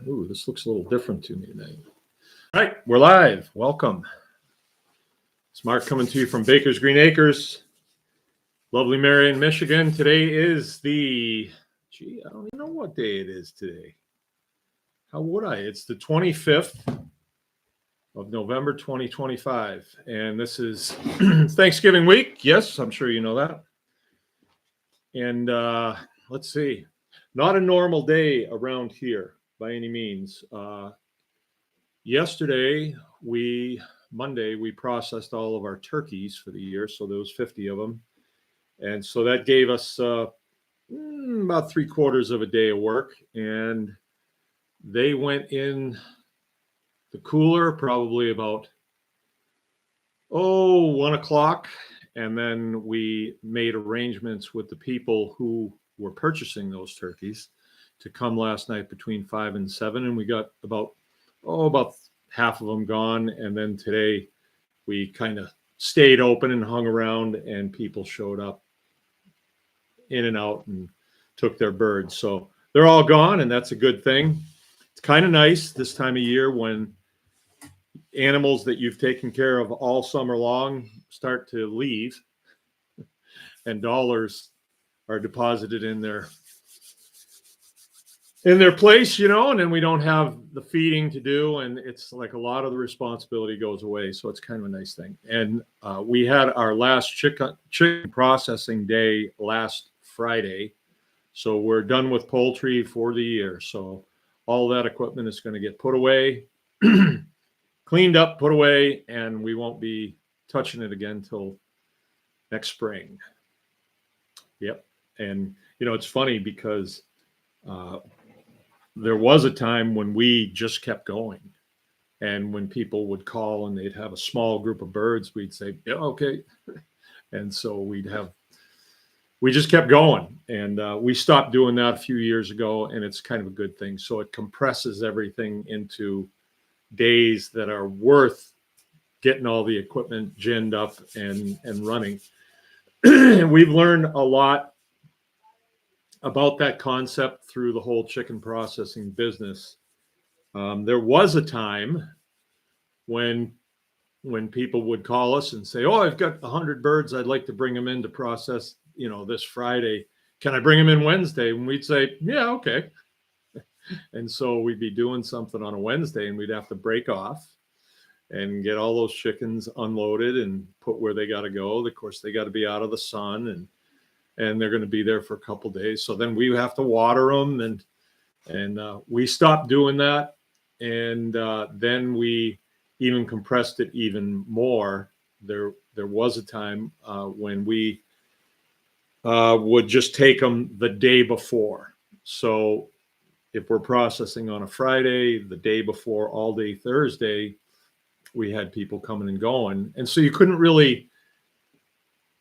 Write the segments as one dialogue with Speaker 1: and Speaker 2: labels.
Speaker 1: Ooh, this looks a little different to me tonight. All right, we're live. Welcome. It's Mark coming to you from Baker's Green Acres, lovely Marion, Michigan. Today is I don't even know what day it is today. How would I? It's the 25th of November, 2025. And this is Thanksgiving week. Yes, I'm sure you know that. And let's see. Not a normal day around here by any means. Yesterday, Monday, we processed all of our turkeys for the year. So there was 50 of them. And so that gave us about 3/4 of a day of work. And they went in the cooler probably about, 1 o'clock. And then we made arrangements with the people who were purchasing those turkeys to come last night between 5 and 7. And we got about half of them gone. And then today we kind of stayed open and hung around, and people showed up in and out and took their birds. So they're all gone, and that's a good thing. It's kind of nice this time of year when animals that you've taken care of all summer long start to leave and dollars are deposited in their place, and then we don't have the feeding to do, and it's like a lot of the responsibility goes away. So it's kind of a nice thing. And we had our last chicken processing day last Friday. So we're done with poultry for the year. So all that equipment is going to get put away, cleaned up, put away, and we won't be touching it again till next spring. Yep. And, it's funny because there was a time when we just kept going. And when people would call and they'd have a small group of birds, we'd say, yeah, okay. And so we just kept going. And we stopped doing that a few years ago, and it's kind of a good thing. So it compresses everything into days that are worth getting all the equipment ginned up and running. We've learned a lot about that concept through the whole chicken processing business. There was a time when people would call us and say, oh, I've got 100 birds. I'd like to bring them in to process, this Friday. Can I bring them in Wednesday? And we'd say, yeah, okay. And so we'd be doing something on a Wednesday, and we'd have to break off and get all those chickens unloaded and put where they got to go. Of course, they got to be out of the sun, and they're going to be there for a couple of days. So then we have to water them, and we stopped doing that. And then we even compressed it even more. There was a time when we would just take them the day before. So if we're processing on a Friday, the day before, all day Thursday, we had people coming and going. And so you couldn't really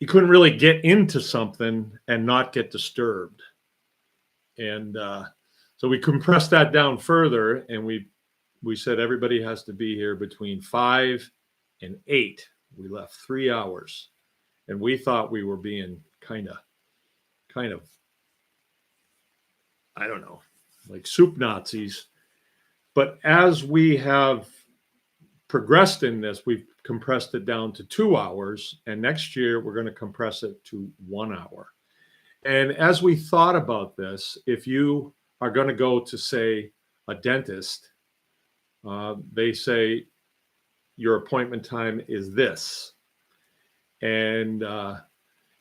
Speaker 1: get into something and not get disturbed. And so we compressed that down further, and we said everybody has to be here between 5 and 8. We left 3 hours, and we thought we were being kind of, I don't know, like soup Nazis. But as we have progressed in this, we've compressed it down to 2 hours, and next year we're going to compress it to 1 hour. And as we thought about this, if you are going to go to, say, a dentist, they say your appointment time is this. And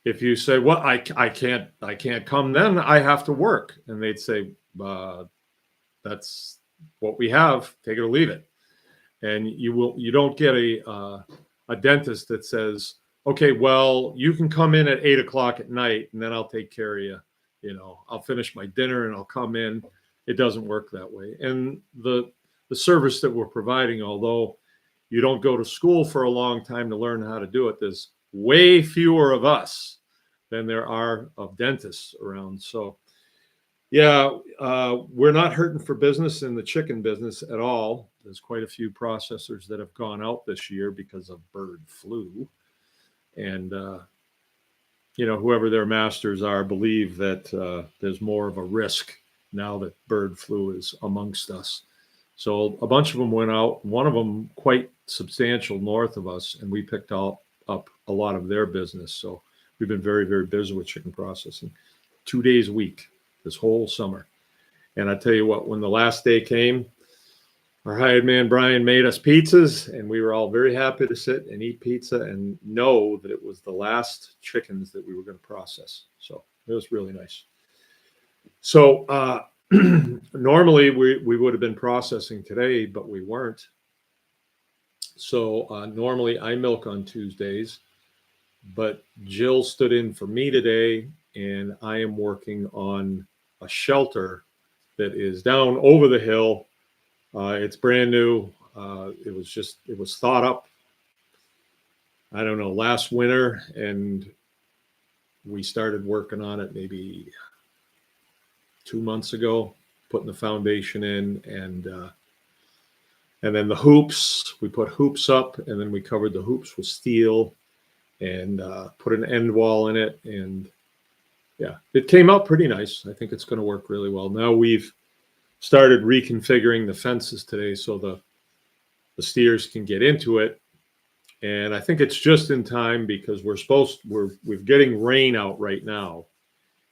Speaker 1: if you say, well, I can't come, then I have to work. And they'd say, that's what we have, take it or leave it. And you don't get a dentist that says, okay, well, you can come in at 8 o'clock at night, and then I'll take care of you. I'll finish my dinner and I'll come in. It doesn't work that way. And the service that we're providing, although you don't go to school for a long time to learn how to do it, there's way fewer of us than there are of dentists around. So yeah, we're not hurting for business in the chicken business at all. There's quite a few processors that have gone out this year because of bird flu. And, whoever their masters are believe that there's more of a risk now that bird flu is amongst us. So a bunch of them went out, one of them quite substantial north of us, and we picked up a lot of their business. So we've been very, very busy with chicken processing, 2 days a week this whole summer. And I tell you what, when the last day came, our hired man Brian made us pizzas, and we were all very happy to sit and eat pizza and know that it was the last chickens that we were going to process. So it was really nice. So normally we would have been processing today, but we weren't. So normally I milk on Tuesdays, but Jill stood in for me today, and I am working on a shelter that is down over the hill. It's brand new. It was thought up, I don't know, last winter, and we started working on it maybe 2 months ago, putting the foundation in, and then the hoops. We put hoops up, and then we covered the hoops with steel, and put an end wall in it, and yeah, it came out pretty nice. I think it's going to work really well. Now we've started reconfiguring the fences today so the steers can get into it. And I think it's just in time because we're getting rain out right now.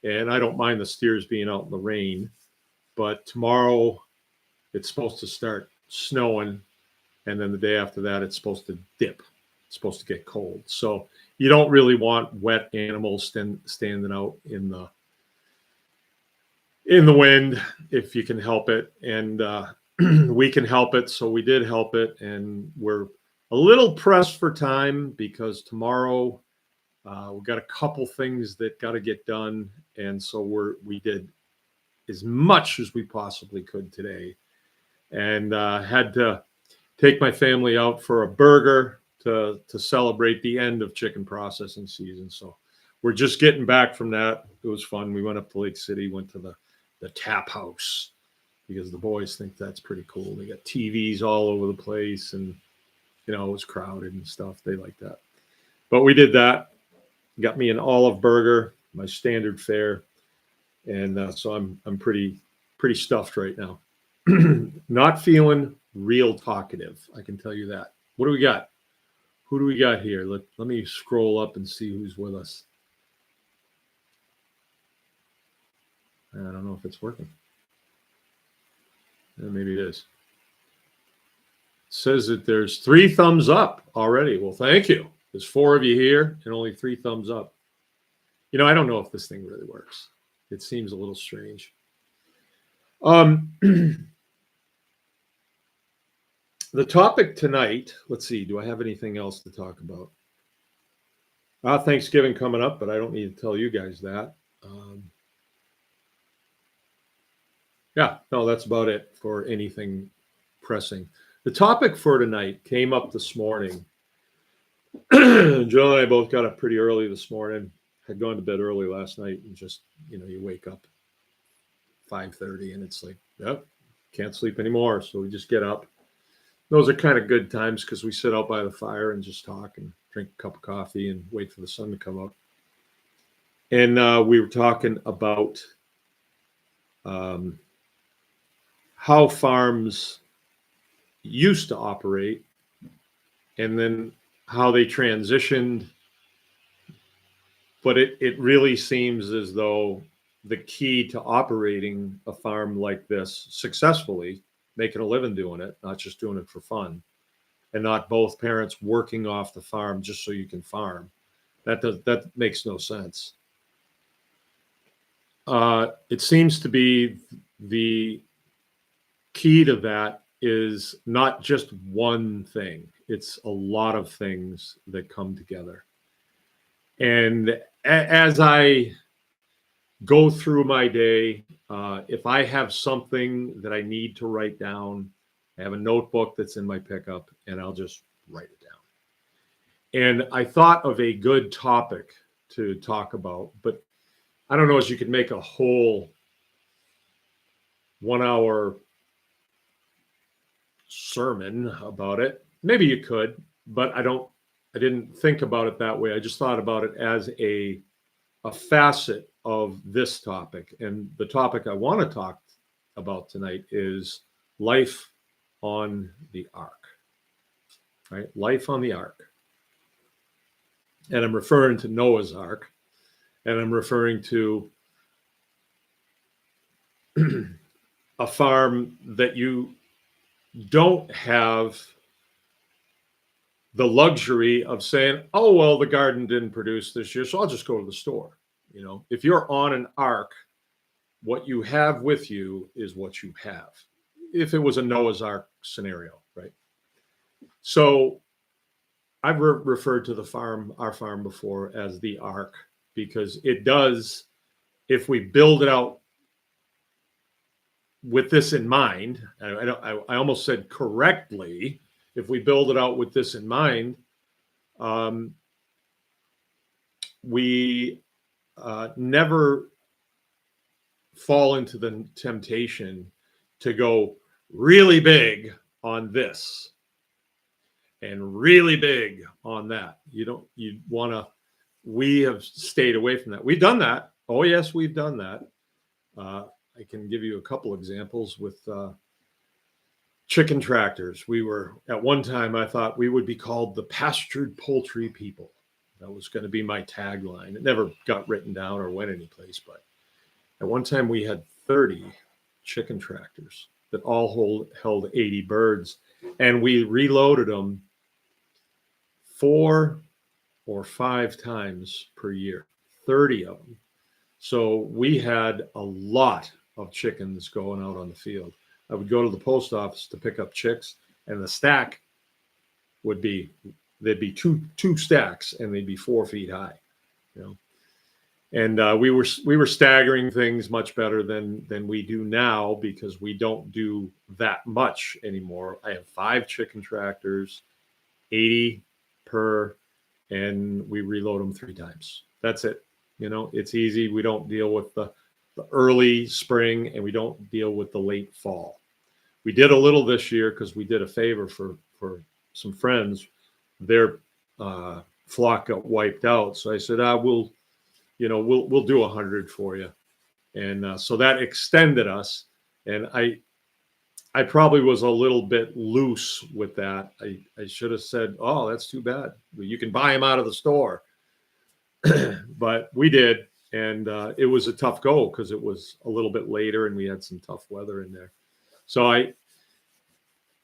Speaker 1: And I don't mind the steers being out in the rain, but tomorrow it's supposed to start snowing. And then the day after that, it's supposed to dip. It's supposed to get cold. So you don't really want wet animals standing out in the wind if you can help it. And we can help it. So we did help it. And we're a little pressed for time because tomorrow we've got a couple things that got to get done. And so we did as much as we possibly could today, and had to take my family out for a burger to celebrate the end of chicken processing season. So we're just getting back from that. It was fun. We went up to Lake City, went to the tap house because the boys think that's pretty cool. They got TVs all over the place, and it was crowded and stuff. They like that. But we did that. Got me an olive burger, my standard fare, and so I'm pretty stuffed right now. Not feeling real talkative, I can tell you that. What do we got? Who do we got here? Let me scroll up and see who's with us. I don't know if it's working. Maybe it is. It says that there's 3 thumbs up already. Well, thank you. There's 4 of you here and only 3 thumbs up. I don't know if this thing really works. It seems a little strange. The topic tonight, let's see, do I have anything else to talk about? Thanksgiving coming up, but I don't need to tell you guys that. Yeah, no, that's about it for anything pressing. The topic for tonight came up this morning. Joe and I both got up pretty early this morning. Had gone to bed early last night, and just, you wake up 5:30 and it's like, yep, can't sleep anymore. So we just get up. Those are kind of good times because we sit out by the fire and just talk and drink a cup of coffee and wait for the sun to come up. And we were talking about how farms used to operate and then how they transitioned. But it really seems as though the key to operating a farm like this successfully, making a living doing it, not just doing it for fun, and not both parents working off the farm just so you can farm. That makes no sense. It seems to be the key to that is not just one thing. It's a lot of things that come together. And as I go through my day, if I have something that I need to write down, I have a notebook that's in my pickup, and I'll just write it down. And I thought of a good topic to talk about, but I don't know if you could make a whole 1-hour sermon about it. Maybe you could, but I didn't think about it that way. I just thought about it as a facet of this topic. And the topic I want to talk about tonight is life on the ark, right? Life on the ark. And I'm referring to Noah's Ark, and I'm referring to a farm that you don't have the luxury of saying, oh, well, the garden didn't produce this year, so I'll just go to the store. You know, if you're on an ark, what you have with you is what you have. If it was a Noah's Ark scenario, right? So I've referred to the farm, our farm before, as the ark, because it does, if we build it out with this in mind, I almost said correctly, if we build it out with this in mind, we never fall into the temptation to go really big on this and really big on that. You want to, we have stayed away from that. We've done that. Oh, yes, we've done that. I can give you a couple examples with chicken tractors. We were, at one time, I thought we would be called the pastured poultry people. That was going to be my tagline. It never got written down or went anyplace, but at one time we had 30 chicken tractors that all held 80 birds, and we reloaded them 4 or 5 times per year, 30 of them. So we had a lot of chickens going out on the field. I would go to the post office to pick up chicks, and the stack would be, there'd be two stacks, and they'd be 4 feet high, you know. And we were staggering things much better than we do now, because we don't do that much anymore. I have 5 chicken tractors, 80 per, and we reload them 3 times. That's it. You know, it's easy. We don't deal with the early spring, and we don't deal with the late fall. We did a little this year because we did a favor for some friends. Their flock got wiped out, so I said, we'll do 100 for you, and so that extended us. And I probably was a little bit loose with that. I should have said, oh, that's too bad. You can buy them out of the store. But we did, and it was a tough go because it was a little bit later and we had some tough weather in there. So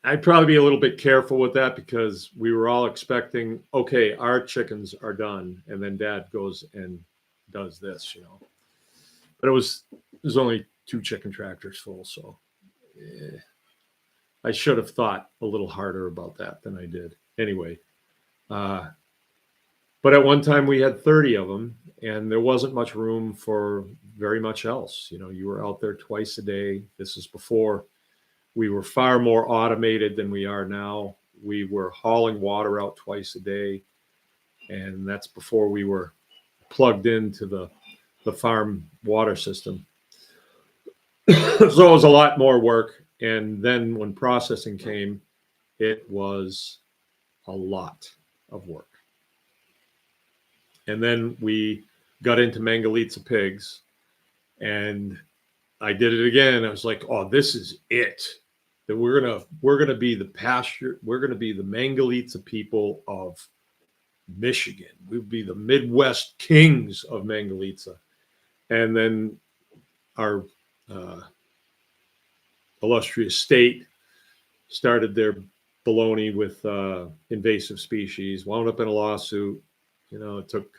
Speaker 1: I'd probably be a little bit careful with that, because we were all expecting, okay, our chickens are done, and then Dad goes and does this, you know. But there's only 2 chicken tractors full, so I should have thought a little harder about that than I did. Anyway, but at one time we had 30 of them, and there wasn't much room for very much else. You know, you were out there twice a day. This is before we were far more automated than we are now. We were hauling water out twice a day, and that's before we were plugged into the farm water system. So it was a lot more work. And then when processing came, it was a lot of work. And then we got into Mangalitsa pigs, and I did it again. I was like, oh, this is it. That we're gonna be the pasture. We're gonna be the Mangalitsa people of Michigan. We'd be the Midwest kings of Mangalitsa. And then our illustrious state started their baloney with invasive species, wound up in a lawsuit. You know, it took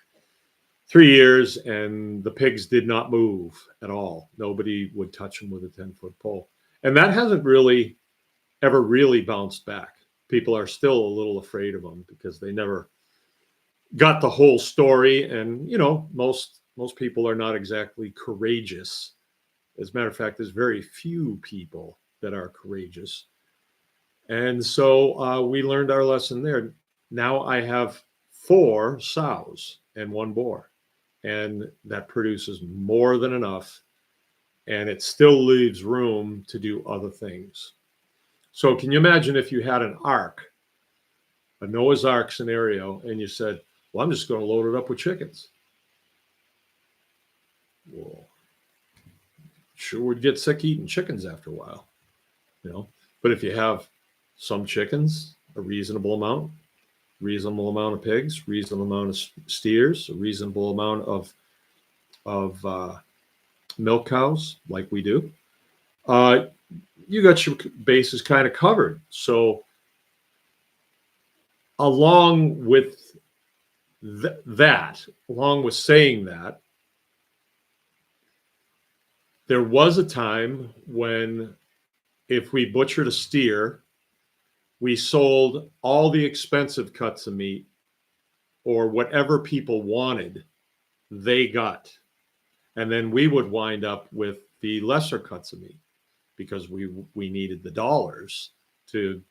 Speaker 1: 3 years, and the pigs did not move at all. Nobody would touch them with a 10-foot pole. And that hasn't really ever really bounced back. People are still a little afraid of them because they never got the whole story. And, you know, most people are not exactly courageous. As a matter of fact, there's very few people that are courageous. And so we learned our lesson there. Now I have 4 sows and 1 boar, and that produces more than enough, and it still leaves room to do other things. So can you imagine if you had an ark, a Noah's Ark scenario, and you said, well, I'm just going to load it up with chickens? Well, sure would get sick eating chickens after a while, you know. But if you have some chickens, a reasonable amount of pigs, reasonable amount of steers, a reasonable amount of milk cows, like we do. You got your bases kind of covered. So along with along with saying that, there was a time when if we butchered a steer, we sold all the expensive cuts of meat, or whatever people wanted, they got. And then we would wind up with the lesser cuts of meat because we needed the dollars to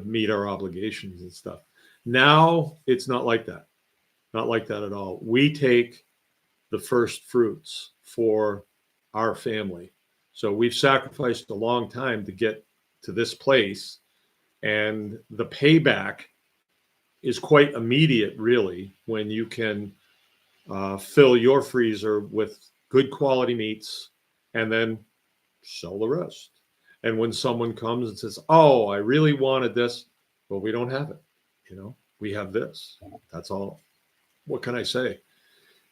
Speaker 1: meet our obligations and stuff. Now it's not like that. Not like that at all. We take the first fruits for our family. So we've sacrificed a long time to get to this place, and the payback is quite immediate, really, when you can fill your freezer with good quality meats and then sell the rest. And when someone comes and says, "Oh, I really wanted this," well, we don't have it. We have this. That's all. What can I say?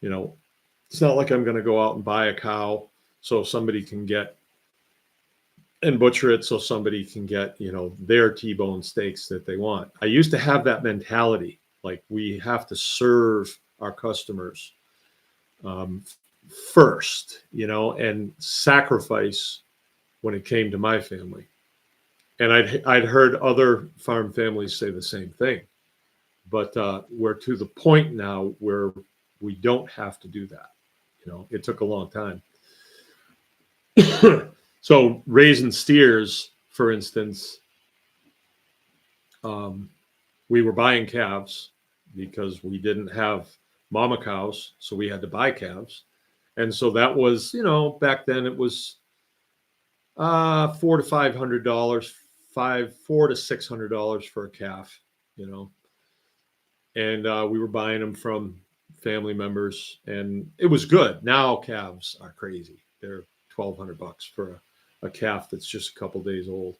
Speaker 1: It's not like I'm going to go out and buy a cow so somebody can get and butcher it so somebody can get, their T-bone steaks that they want. I used to have that mentality, like we have to serve our customers first, and sacrifice when it came to my family. And I'd heard other farm families say the same thing, but we're to the point now where we don't have to do that. It took a long time. So raising steers, for instance, we were buying calves because we didn't have mama cows, so we had to buy calves. And so that was, back then it was $400 to $500, $400 to $600 for a calf, and we were buying them from family members, and it was good. Now calves are crazy. They're $1,200 for a calf that's just a couple days old,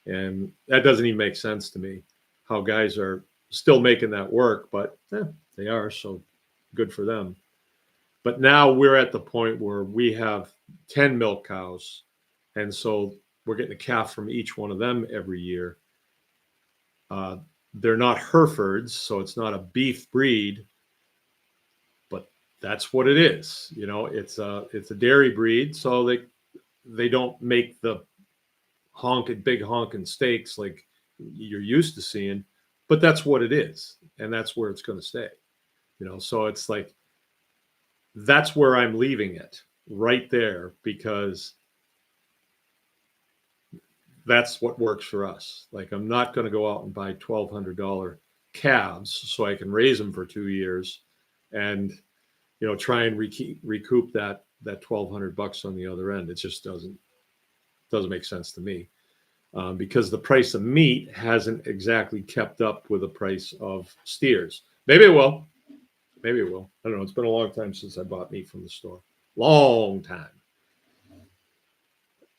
Speaker 1: and that doesn't even make sense to me. How guys are still making that work, but they are, so good for them. But now we're at the point where we have 10 milk cows, and so we're getting a calf from each one of them every year. They're not Herefords, so it's not a beef breed, but that's what it is. It's a dairy breed, so they don't make the big honking steaks like you're used to seeing, but that's what it is, and that's where it's going to stay. So it's like that's where I'm leaving it right there, because that's what works for us. Like, I'm not going to go out and buy $1,200 calves so I can raise them for 2 years and, try and recoup that $1,200 on the other end. It just doesn't make sense to me, because the price of meat hasn't exactly kept up with the price of steers. Maybe it will. I don't know. It's been a long time since I bought meat from the store. Long time.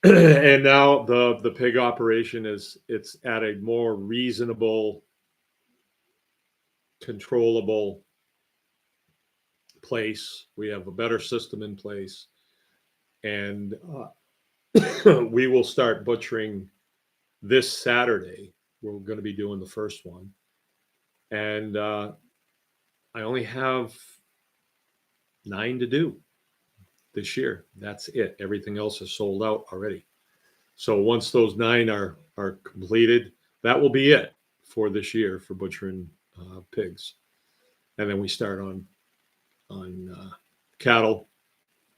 Speaker 1: And now the pig operation it's at a more reasonable, controllable place. We have a better system in place, and we will start butchering this Saturday. We're going to be doing the first one, and I only have 9 to do this year. That's it. Everything else is sold out already. So once those 9 are completed, that will be it for this year for butchering pigs. And then we start on cattle,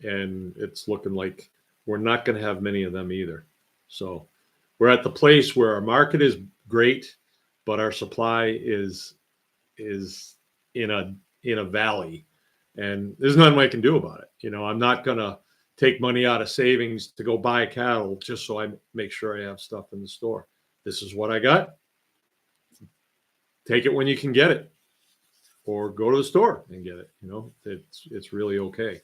Speaker 1: and it's looking like we're not going to have many of them either. So we're at the place where our market is great, but our supply is in a valley, and there's nothing I can do about it. I'm not going to take money out of savings to go buy cattle just so I make sure I have stuff in the store. This is what I got. Take it when you can get it, or go to the store and get it. It's really okay.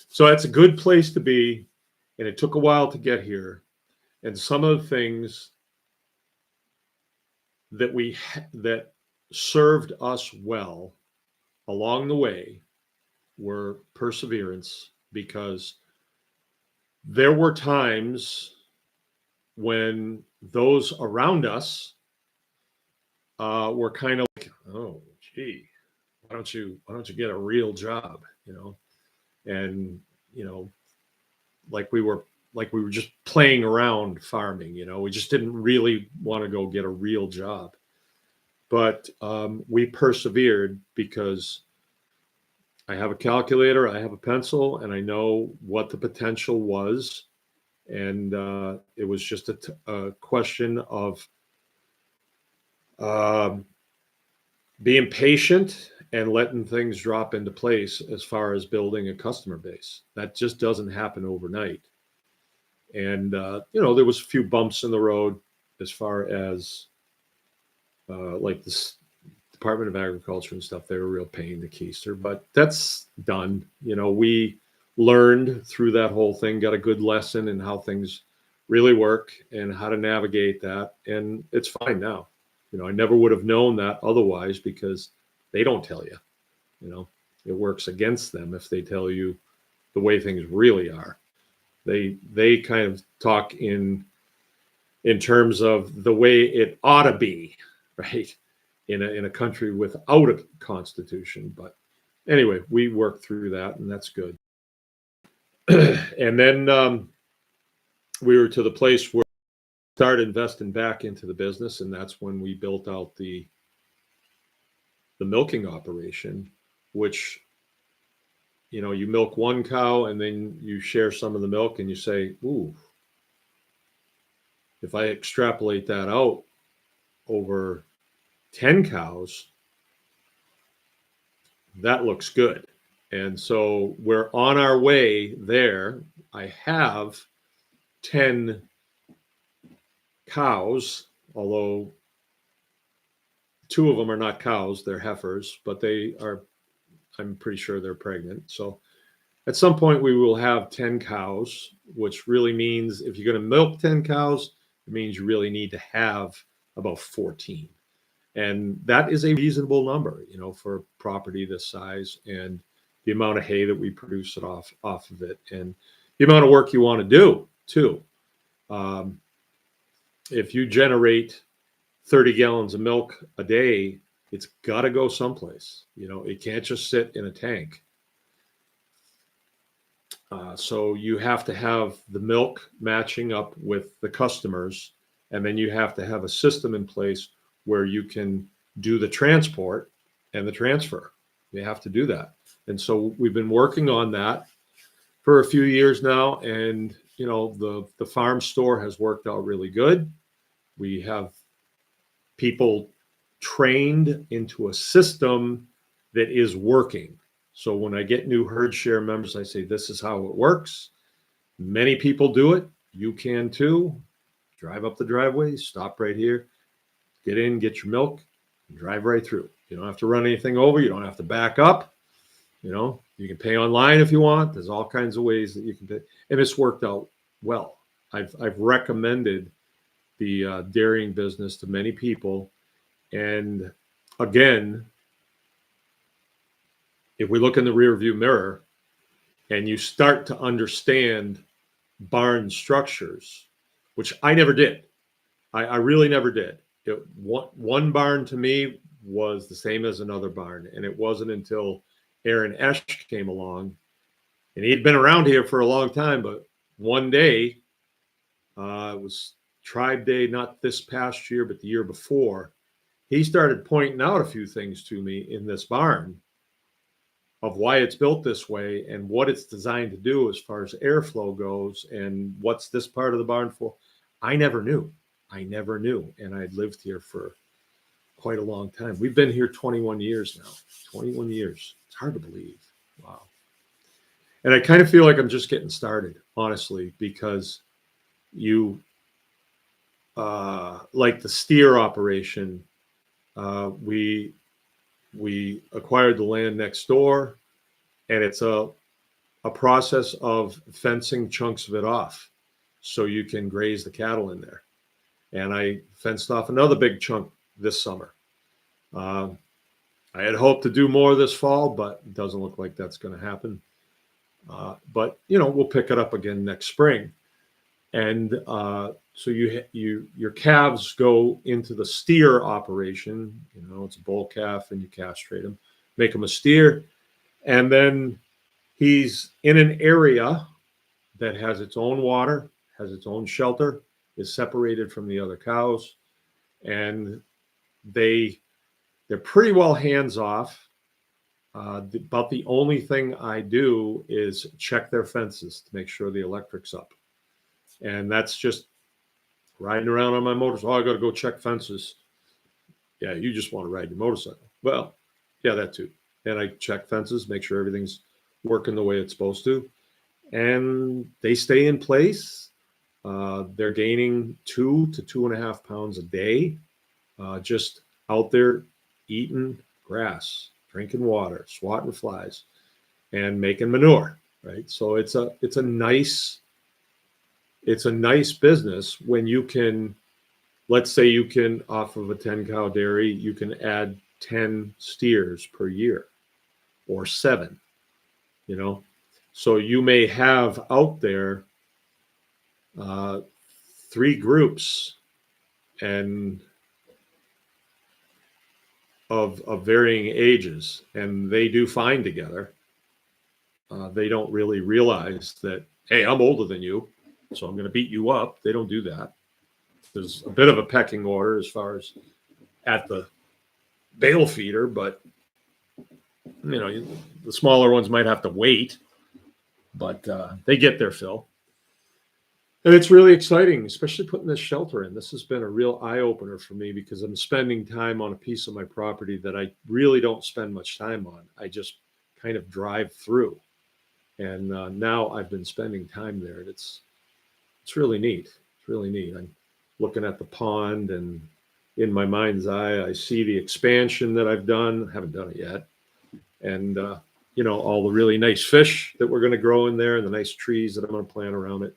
Speaker 1: So that's a good place to be. And it took a while to get here. And some of the things that served us well along the way were perseverance, because there were times when those around us were kind of like, oh, gee, why don't you get a real job, and you know, like we were just playing around farming, we just didn't really want to go get a real job. But we persevered because I have a calculator, I have a pencil, and I know what the potential was. And it was just a question of being patient and letting things drop into place as far as building a customer base. That just doesn't happen overnight. And, there was a few bumps in the road as far as like this Department of Agriculture and stuff. They were a real pain in the keister, but that's done. We learned through that whole thing, got a good lesson in how things really work and how to navigate that. And it's fine now. I never would have known that otherwise, because they don't tell you. It works against them if they tell you the way things really are. They kind of talk in terms of the way it ought to be, right? In a country without a constitution. But anyway, we worked through that, and that's good. And then we were to the place where we started investing back into the business, and that's when we built out the milking operation, which, you milk one cow and then you share some of the milk, and you say, ooh, if I extrapolate that out over 10 cows, that looks good. And so we're on our way there. I have 10 cows, although 2 of them are not cows, they're heifers, but I'm pretty sure they're pregnant. So at some point we will have 10 cows, which really means if you're going to milk 10 cows, it means you really need to have about 14. And that is a reasonable number, for property this size, and the amount of hay that we produce off of it, and the amount of work you want to do too. If you generate 30 gallons of milk a day, it's got to go someplace. It can't just sit in a tank. So you have to have the milk matching up with the customers, and then you have to have a system in place where you can do the transport and the transfer. You have to do that. And so we've been working on that for a few years now. And, the farm store has worked out really good. We have people trained into a system that is working. So when I get new herd share members, I say, this is how it works. Many people do it. You can too. Drive up the driveway, stop right here, get in, get your milk, and drive right through. You don't have to run anything over. You don't have to back up. You can pay online if you want. There's all kinds of ways that you can pay. And it's worked out well. I've recommended the dairying business to many people. And again, if we look in the rearview mirror and you start to understand barn structures, which I never did. I really never did. One barn to me was the same as another barn. And it wasn't until Aaron Esch came along, and he'd been around here for a long time, but one day, it was Tribe Day, not this past year, but the year before, he started pointing out a few things to me in this barn of why it's built this way and what it's designed to do as far as airflow goes, and what's this part of the barn for. I never knew. And I'd lived here for quite a long time. We've been here 21 years now. 21 years. It's hard to believe. Wow. And I kind of feel like I'm just getting started, honestly, because like the steer operation, we acquired the land next door, and it's a process of fencing chunks of it off so you can graze the cattle in there. And I fenced off another big chunk this summer. I had hoped to do more this fall, but it doesn't look like that's going to happen. But we'll pick it up again next spring. And so your calves go into the steer operation. It's a bull calf, and you castrate them, make them a steer, and then he's in an area that has its own water, has its own shelter, is separated from the other cows, and they're pretty well hands off. About the only thing I do is check their fences to make sure the electric's up. And that's just riding around on my motorcycle. Oh, I got to go check fences. Yeah, you just want to ride your motorcycle. Well, yeah, that too. And I check fences, make sure everything's working the way it's supposed to. And they stay in place. They're gaining 2 to 2.5 pounds a day, just out there eating grass, drinking water, swatting flies, and making manure. Right. So it's a nice business when you can, let's say you can, off of a 10 cow dairy, you can add 10 steers per year or 7, So you may have out there 3 groups and of varying ages, and they do fine together. They don't really realize that, hey, I'm older than you, so I'm going to beat you up. They don't do that. There's a bit of a pecking order as far as at the bale feeder, but the smaller ones might have to wait, but they get their fill. And it's really exciting, especially putting this shelter in. This has been a real eye-opener for me because I'm spending time on a piece of my property that I really don't spend much time on. I just kind of drive through. And now I've been spending time there. And it's really neat. It's really neat. I'm looking at the pond, and in my mind's eye, I see the expansion that I've done. I haven't done it yet. And, all the really nice fish that we're going to grow in there and the nice trees that I'm going to plant around it.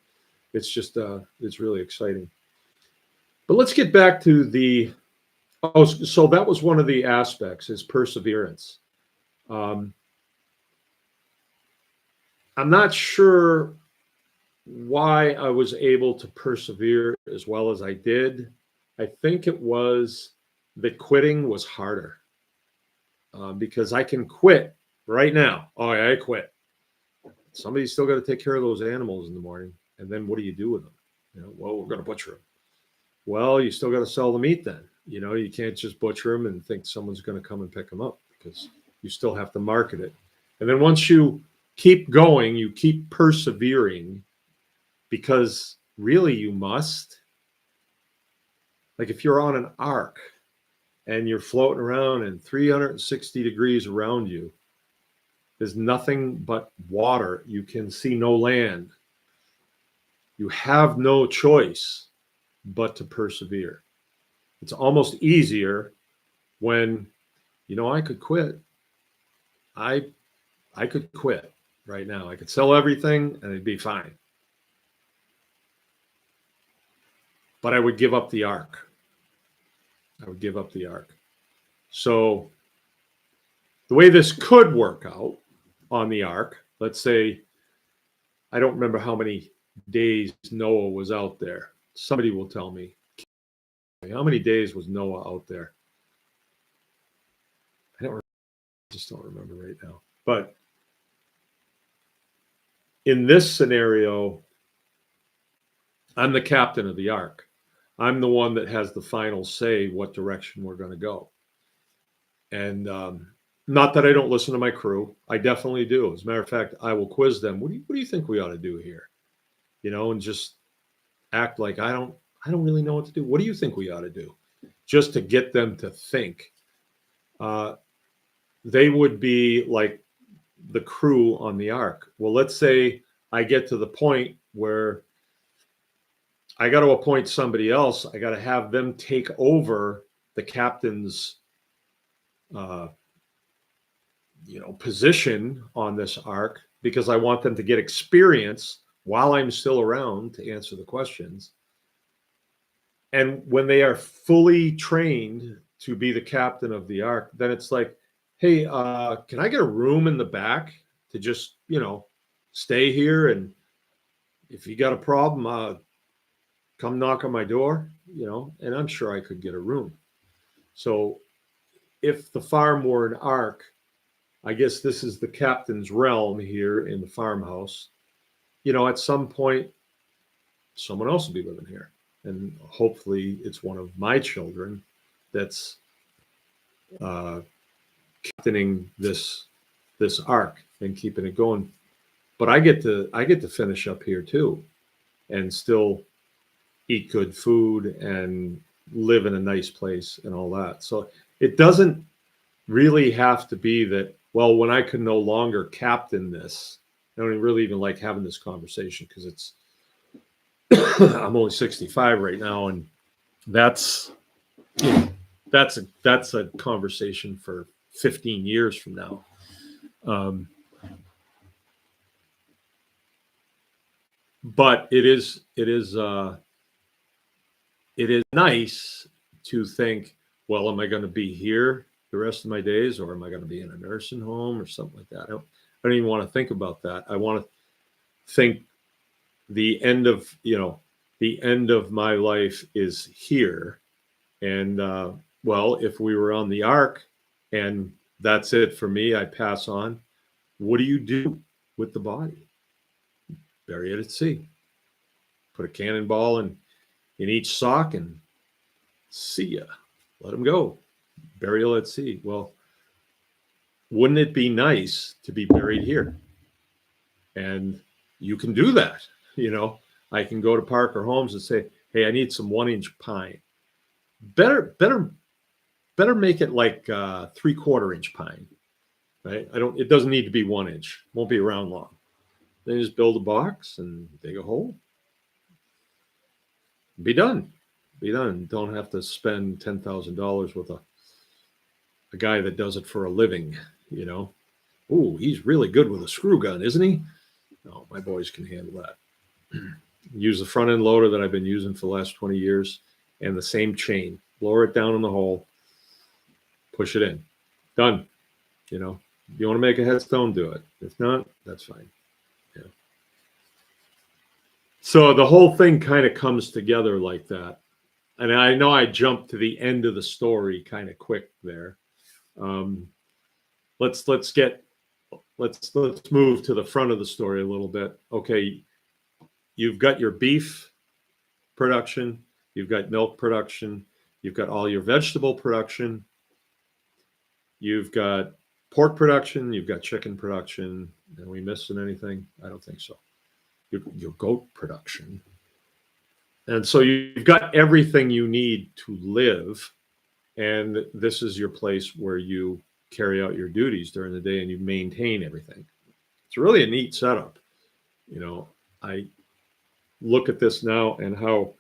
Speaker 1: It's just, it's really exciting. But let's get back to so that was one of the aspects, is perseverance. I'm not sure why I was able to persevere as well as I did. I think it was that quitting was harder, because I can quit right now. Oh, yeah, I quit. Somebody's still got to take care of those animals in the morning. And then what do you do with them? Well, we're going to butcher them. Well, you still got to sell the meat then. You can't just butcher them and think someone's going to come and pick them up, because you still have to market it. And then once you keep going, you keep persevering, because really you must. Like if you're on an ark and you're floating around and 360 degrees around you, there's nothing but water. You can see no land. You have no choice but to persevere. It's almost easier when, I could quit. I could quit right now. I could sell everything and it'd be fine. But I would give up the ark. So the way this could work out on the ark, let's say, I don't remember how many days Noah was out there. Somebody will tell me. How many days was Noah out there? I just don't remember right now. But in this scenario, I'm the captain of the ark. I'm the one that has the final say what direction we're going to go. And not that I don't listen to my crew. I definitely do. As a matter of fact, I will quiz them. What do you think we ought to do here? And just act like I don't really know what to do. What do you think we ought to do? Just to get them to think. They would be like the crew on the ark. Well, let's say I get to the point where I got to appoint somebody else. I got to have them take over the captain's position on this ark, because I want them to get experience while I'm still around to answer the questions. And when they are fully trained to be the captain of the ark, then it's like, hey, can I get a room in the back to just, stay here? And if you got a problem, come knock on my door, and I'm sure I could get a room. So if the farm were an ark, I guess this is the captain's realm here in the farmhouse. At some point, someone else will be living here. And hopefully it's one of my children that's captaining this ark and keeping it going. But I get to finish up here too, and still eat good food and live in a nice place and all that. So it doesn't really have to be that, well, when I can no longer captain this, I don't really even like having this conversation because it's I'm only 65 right now, and that's a conversation for 15 years from now. But it is nice to think, well, am I going to be here the rest of my days, or am I going to be in a nursing home or something like that? I don't even want to think about that. I want to think the end of my life is here. And well, if we were on the ark and that's it for me, I pass on. What do you do with the body? Bury it at sea. Put a cannonball in each sock and see ya. Let them go. Burial at sea. Well, wouldn't it be nice to be buried here? And you can do that. I can go to Parker Homes and say, hey, I need some 1-inch pine. Better make it like 3/4 inch pine, right? It doesn't need to be 1 inch. Won't be around long. Then you just build a box and dig a hole. Be done. Don't have to spend $10,000 with a guy that does it for a living, Oh, he's really good with a screw gun, isn't he? No, my boys can handle that. Use the front end loader that I've been using for the last 20 years and the same chain. Lower it down in the hole, push it in. Done. You want to make a headstone, do it. If not, that's fine. Yeah. So the whole thing kind of comes together like that. And I know I jumped to the end of the story kind of quick there. Let's move to the front of the story a little bit. Okay, you've got your beef production, you've got milk production, you've got all your vegetable production, you've got pork production, you've got chicken production. Are we missing anything? I don't think so. Your goat production. And so you've got everything you need to live. And this is your place where you carry out your duties during the day and you maintain everything. It's really a neat setup. I look at this now and how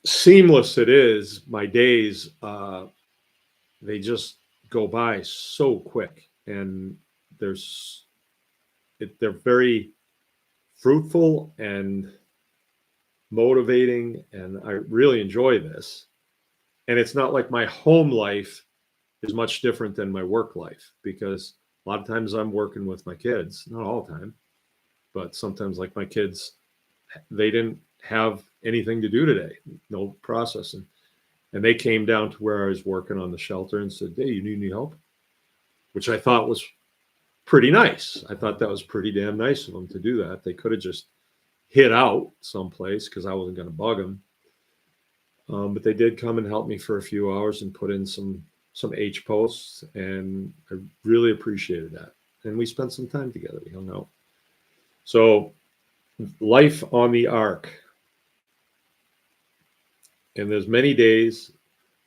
Speaker 1: seamless it is. My days, they just go by so quick, and they're very fruitful and motivating, and I really enjoy this. And it's not like my home life is much different than my work life, because a lot of times I'm working with my kids, not all the time, but sometimes, like my kids, they didn't have anything to do today, no processing. And they came down to where I was working on the shelter and said, hey, you need any help? Which I thought was pretty nice. I thought that was pretty damn nice of them to do that. They could have just hid out someplace because I wasn't going to bug them. But they did come and help me for a few hours and put in some H posts, and I really appreciated that. And we spent some time together. We hung out. So life on the ark. And there's many days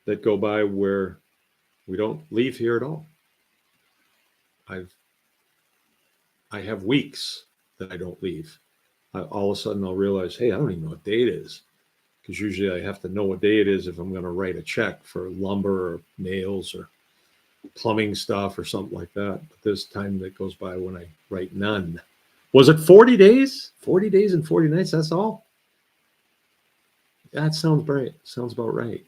Speaker 1: that go by where we don't leave here at all. I have weeks that I don't leave. All of a sudden I'll realize, hey, I don't even know what day it is. Because usually I have to know what day it is if I'm going to write a check for lumber or nails or plumbing stuff or something like that. But there's time that goes by when I write none. Was it 40 days? 40 days and 40 nights, that's all? That sounds right. Sounds about right.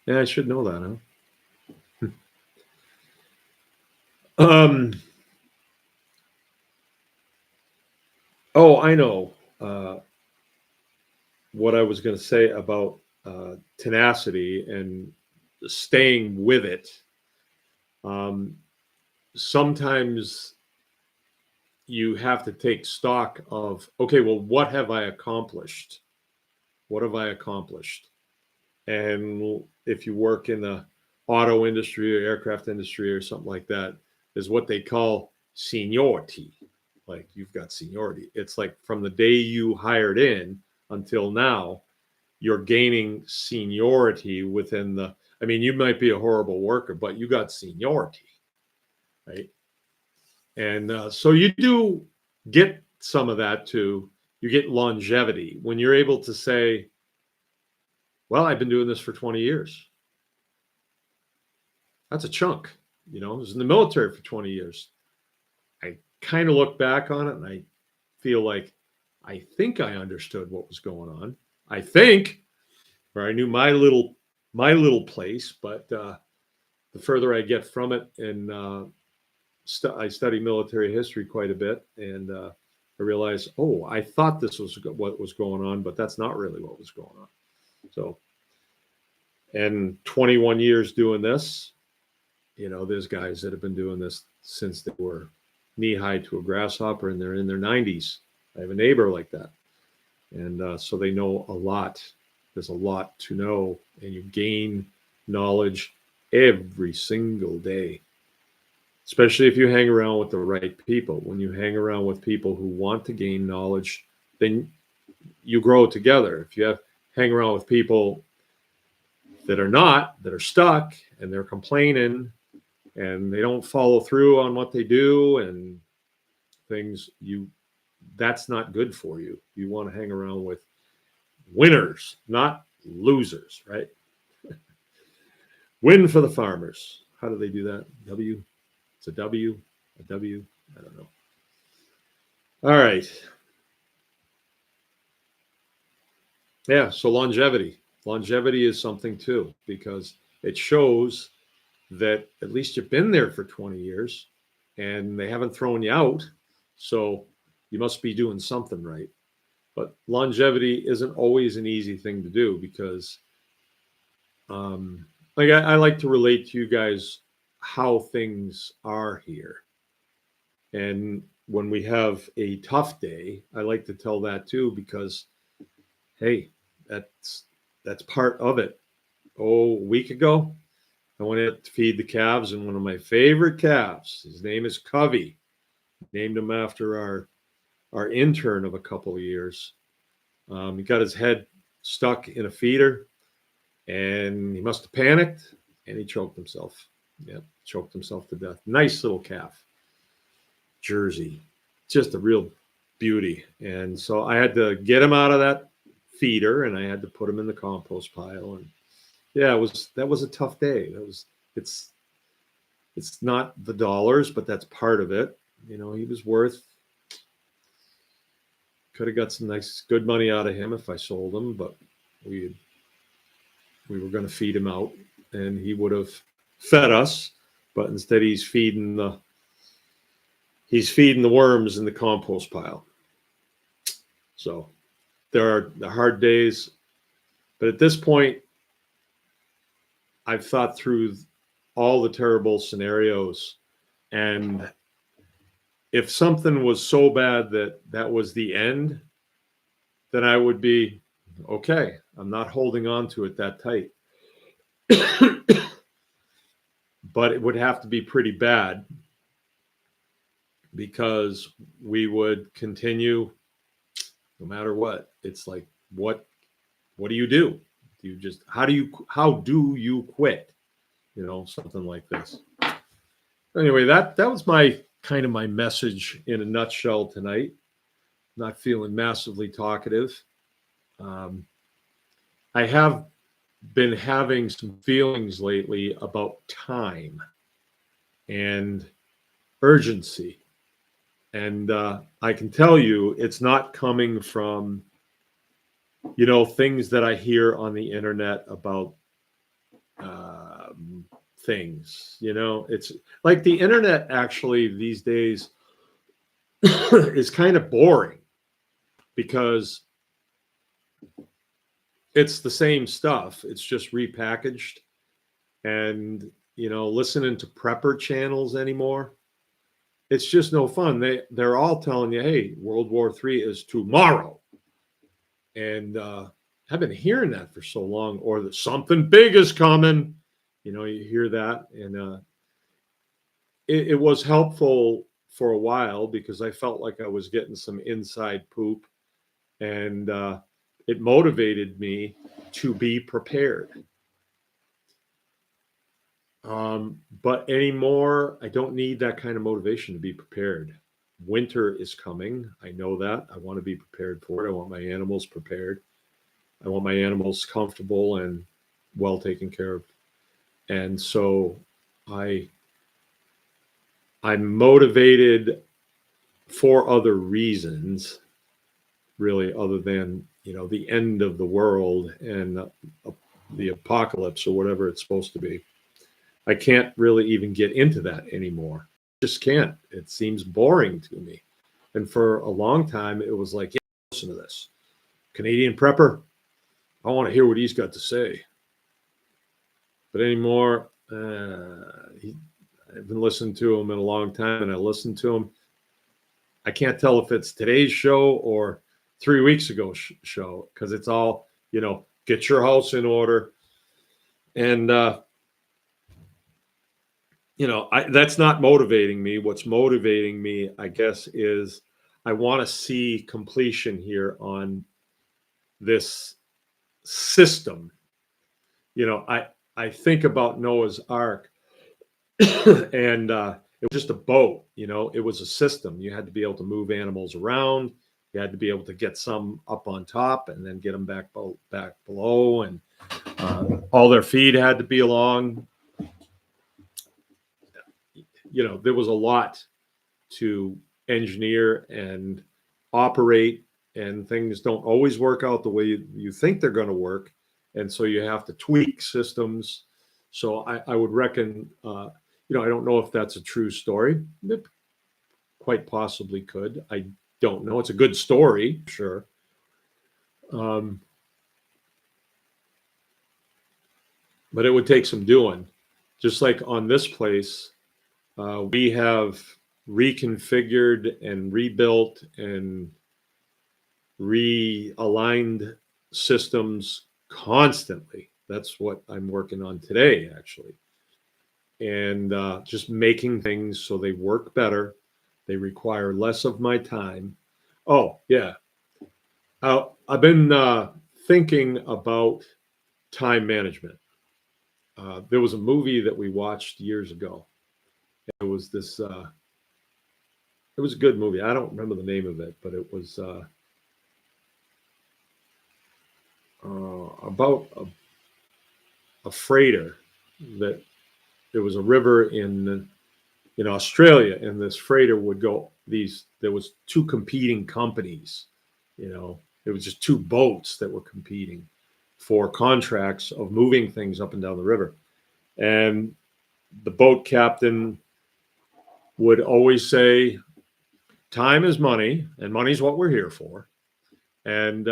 Speaker 1: Yeah, I should know that, huh? Oh, I know what I was going to say about tenacity and staying with it. Um, Sometimes you have to take stock of, okay, well, what have I accomplished? What have I accomplished? And if you work in the auto industry or aircraft industry or something like that, is what they call seniority. Like you've got seniority. It's like from the day you hired in until now, you're gaining seniority within the. I mean, you might be a horrible worker, but you got seniority, right? And so you do get some of that too. You get longevity when you're able to say, well, I've been doing this for 20 years. That's a chunk. I was in the military for 20 years. I kind of look back on it and I feel like I think I understood what was going on. I think, or I knew my little place, but the further I get from it, and I study military history quite a bit, and I realized, oh, I thought this was what was going on, but that's not really what was going on. So, and 21 years doing this, there's guys that have been doing this since they were knee high to a grasshopper, and they're in their 90s. I have a neighbor like that, and so they know a lot. There's a lot to know, and you gain knowledge every single day, especially if you hang around with the right people. When you hang around with people who want to gain knowledge, then you grow together. If you hang around with people that are stuck, and they're complaining, and they don't follow through on what they do and things, that's not good for you. You want to hang around with winners, not losers, right? Win for the farmers. How do they do that? W. It's a W. A W. I don't know. All right. Yeah. So longevity. Longevity is something too, because it shows that at least you've been there for 20 years and they haven't thrown you out. So you must be doing something right. But longevity isn't always an easy thing to do because, like, I like to relate to you guys how things are here. And when we have a tough day, I like to tell that too because, hey, that's part of it. Oh, a week ago, I went to feed the calves, and one of my favorite calves, his name is Covey, named him after our intern of a couple of years. He got his head stuck in a feeder, and he must have panicked, and he choked himself. Yeah, choked himself to death. Nice little calf, Jersey, just a real beauty. And so I had to get him out of that feeder, and I had to put him in the compost pile. And yeah, that was a tough day. It's not the dollars, but that's part of it. He was worth. Could have got some nice, good money out of him if I sold him, but we were going to feed him out, and he would have fed us. But instead, he's feeding the worms in the compost pile. So there are the hard days, but at this point, I've thought through all the terrible scenarios, and if something was so bad that was the end, then I would be okay. I'm not holding on to it that tight. But it would have to be pretty bad because we would continue no matter what. It's like, what do you do? Do you just how do you quit? Something like this. Anyway, that was my kind of my message in a nutshell tonight. Not feeling massively talkative. I have been having some feelings lately about time and urgency. And I can tell you it's not coming from, things that I hear on the internet about things. It's like the internet actually these days is kind of boring because it's the same stuff. It's just repackaged. And, listening to prepper channels anymore, it's just no fun. They're all telling you, hey, World War III is tomorrow. And I've been hearing that for so long, or that something big is coming. You hear that. And it was helpful for a while because I felt like I was getting some inside poop. And it motivated me to be prepared. But anymore, I don't need that kind of motivation to be prepared. Winter is coming. I know that. I want to be prepared for it. I want my animals prepared. I want my animals comfortable and well taken care of. And so I'm motivated for other reasons, really, other than, the end of the world and the apocalypse or whatever it's supposed to be. I can't really even get into that anymore. Just can't. It seems boring to me. And for a long time, it was like, yeah, listen to this. Canadian prepper, I want to hear what he's got to say. But anymore, I've been listening to him in a long time, and I listen to him. I can't tell if it's today's show or 3 weeks ago show, because it's all, get your house in order. And, that's not motivating me. What's motivating me, I guess, is I want to see completion here on this system. I think about Noah's Ark, and it was just a boat. It was a system. You had to be able to move animals around. You had to be able to get some up on top and then get them back below, and all their feed had to be along. There was a lot to engineer and operate, and things don't always work out the way you think they're going to work. And so you have to tweak systems. So I would reckon, I don't know if that's a true story. It quite possibly could. I don't know. It's a good story, sure. But it would take some doing. Just like on this place, we have reconfigured and rebuilt and realigned systems constantly. That's what I'm working on today, actually. And just making things so they work better. They require less of my time. Oh, yeah. I've been thinking about time management. There was a movie that we watched years ago. It was this. It was a good movie. I don't remember the name of it, but it was about a freighter that there was a river in Australia, and this freighter would go. There was two competing companies. It was just two boats that were competing for contracts of moving things up and down the river, and the boat captain would always say, time is money, and money's what we're here for. And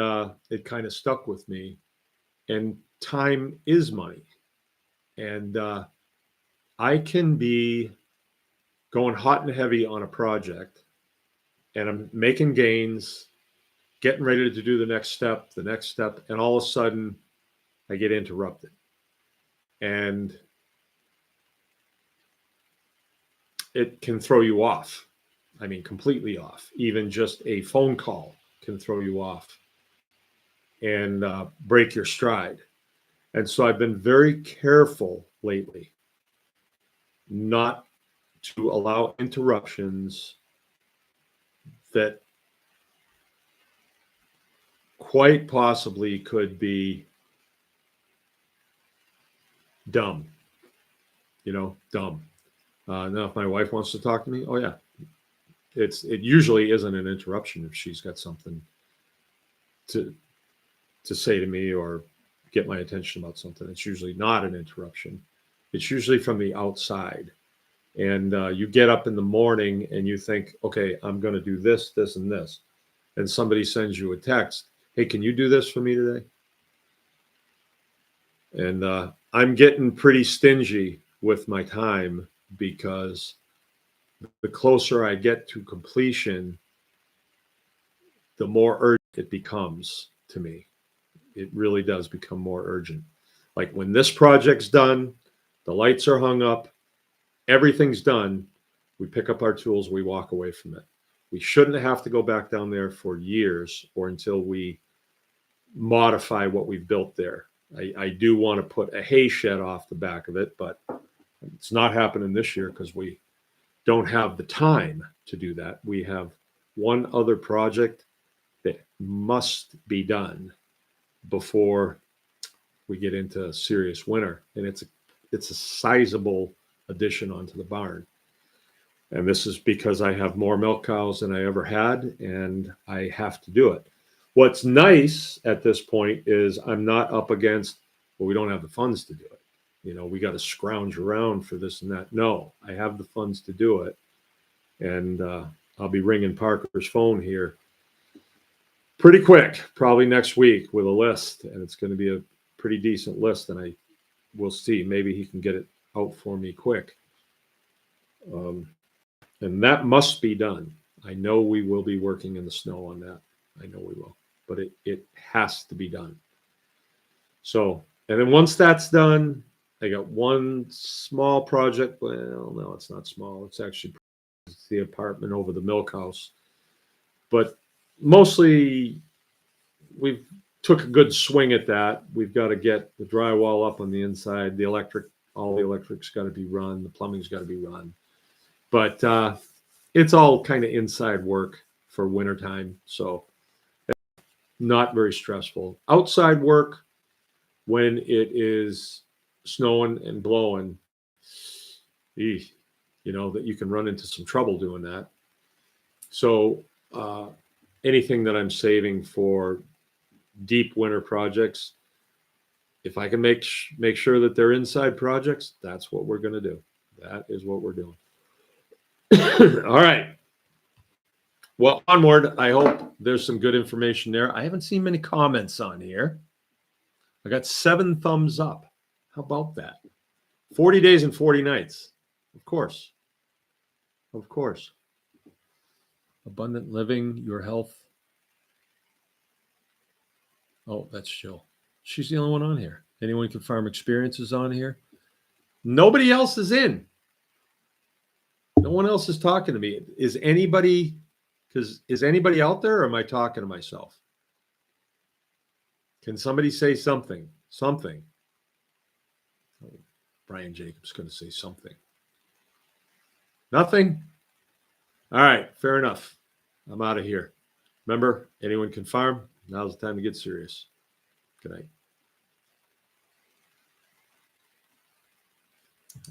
Speaker 1: it kind of stuck with me. And time is money. And I can be going hot and heavy on a project, and I'm making gains, getting ready to do the next step, and all of a sudden I get interrupted. And it can throw you off. I mean, completely off. Even just a phone call can throw you off and break your stride. And so I've been very careful lately not to allow interruptions that quite possibly could be dumb. Dumb. Now, if my wife wants to talk to me, oh yeah, it usually isn't an interruption if she's got something to say to me or get my attention about something. It's usually not an interruption. It's usually from the outside. And you get up in the morning and you think, okay, I'm going to do this, this, and this. And somebody sends you a text, hey, can you do this for me today? And I'm getting pretty stingy with my time because the closer I get to completion, the more urgent it becomes to me. It really does become more urgent. Like when this project's done, the lights are hung up, everything's done, we pick up our tools, we walk away from it. We shouldn't have to go back down there for years or until we modify what we've built there. I do want to put a hay shed off the back of it, but it's not happening this year because we don't have the time to do that. We have one other project that must be done before we get into serious winter, and it's a sizable addition onto the barn. And this is because I have more milk cows than I ever had, and I have to do it. What's nice at this point is I'm not up against, well, we don't have the funds to do it. You know, we got to scrounge around for this and that. No, I have the funds to do it. And I'll be ringing Parker's phone here pretty quick, probably next week with a list. And it's going to be a pretty decent list. And I will see. Maybe he can get it out for me quick. And that must be done. I know we will be working in the snow on that. I know we will. But it has to be done. So, and then once that's done, I got one small project. Well, no, it's not small. It's actually the apartment over the milk house. But mostly we've took a good swing at that. We've got to get the drywall up on the inside. The electric, all the electric's got to be run. The plumbing's got to be run. But it's all kind of inside work for wintertime. So not very stressful. Outside work, when it is snowing and blowing, you know, that you can run into some trouble doing that. So anything that I'm saving for deep winter projects, if I can make sure that they're inside projects, that's what we're going to do. That is what we're doing. All right. Well, onward. I hope there's some good information there. I haven't seen many comments on here. I got 7 thumbs up. How about that? 40 days and 40 nights. Of course. Of course. Abundant living, your health. Oh, that's Jill. She's the only one on here. Anyone can farm experiences on here. Nobody else is in. No one else is talking to me. Is anybody out there, or am I talking to myself? Can somebody say something? Something. Oh, Brian Jacobs going to say something. Nothing? All right, fair enough. I'm out of here. Remember, anyone can farm. Now's the time to get serious. Good night.